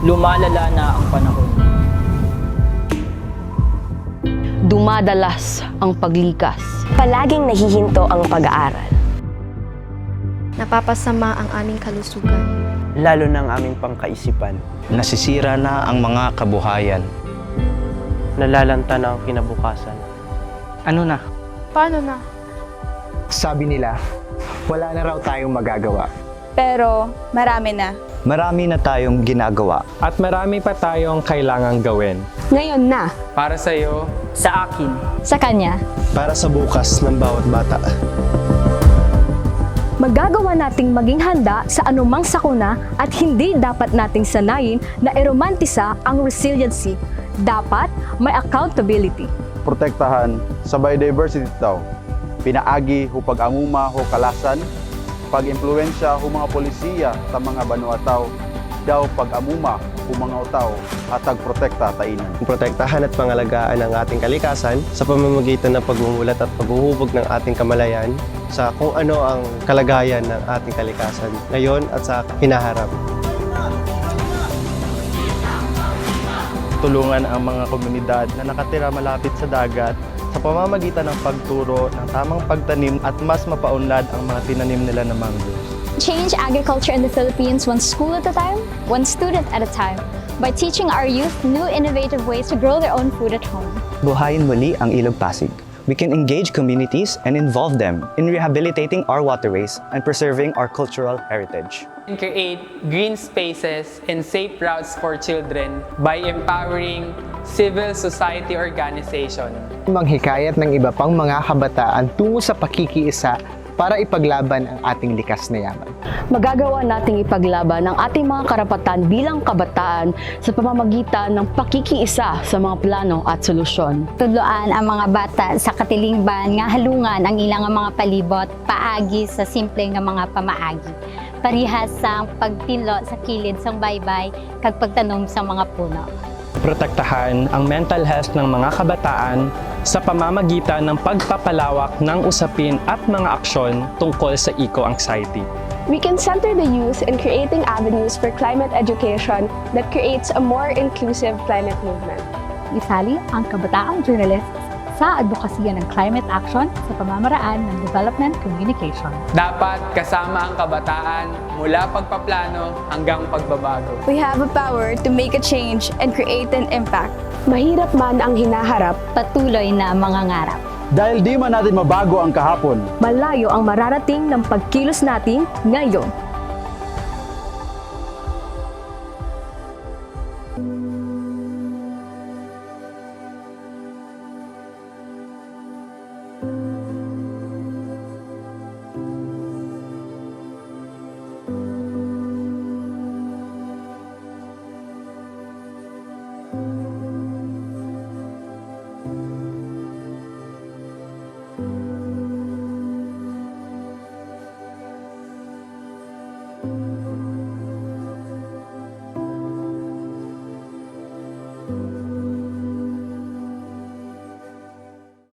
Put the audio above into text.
Lumalala na ang panahon. Dumadalas ang paglikas. Palaging nahihinto ang pag-aaral. Napapasama ang aming kalusugan. Lalo ng aming pangkaisipan. Nasisira na ang mga kabuhayan. Nalalanta na ang kinabukasan. Ano na? Paano na? Sabi nila, wala na raw tayong magagawa. Pero marami na. Marami na tayong ginagawa. At marami pa tayong kailangang gawin. Ngayon na. Para sa iyo, Sa akin, Sa kanya, Para sa bukas ng bawat bata. Magagawa nating maging handa sa anumang sakuna at hindi dapat nating sanayin na iromantisa ang resiliency. Dapat may accountability. Protektahan sa biodiversity taw. Pinaagi hupag amuma ho kalasan, pag-impluensya ho mga polisiya sa mga banwa taw, daw pag-amuma ho mga utaw hatag protekta tainan. Protektahan at pangalagaan ang ating kalikasan sa pamamagitan ng pagmumulat at paghuhubog ng ating kamalayan sa kung ano ang kalagayan ng ating kalikasan ngayon at sa hinaharap. Tulungan ang mga komunidad na nakatira malapit sa dagat sa pamamagitan ng pagturo ng tamang pagtanim at mas mapaunlad ang mga tinanim nila na mangroves. change agriculture in the Philippines one school at a time, one student at a time, by teaching our youth new innovative ways to grow their own food at home. Buhayin muli ang Ilog Pasig. We can engage communities and involve them in rehabilitating our waterways and preserving our cultural heritage. and create green spaces and safe routes for children by empowering civil society organization. Manghikayat ng iba pang mga kabataan tungo sa pakikiisa para ipaglaban ang ating likas na yaman. Magagawa nating ipaglaban ang ating mga karapatan bilang kabataan sa pamamagitan ng pakikiisa sa mga plano at solusyon. Tudloan ang mga bata sa katilingban nga halungan ang ilang mga palibot paagi sa simple nga mga pamaagi. Parihas sa pagtinlo sa kilid sang baybay kag pagtanom sa mga puno. Protektahan ang mental health ng mga kabataan sa pamamagitan ng pagpapalawak ng usapin at mga aksyon tungkol sa eco-anxiety. We can center the youth in creating avenues for climate education that creates a more inclusive climate movement. Isali ang kabataang journalists sa advokasya ng climate action sa pamamaraan ng development communication. Dapat kasama ang kabataan mula pagpaplano hanggang pagbabago. We have a power to make a change and create an impact. Mahirap man ang hinaharap, Patuloy na mga ngarap. Dahil di man natin mabago ang kahapon, Malayo ang mararating ng pagkilos natin ngayon.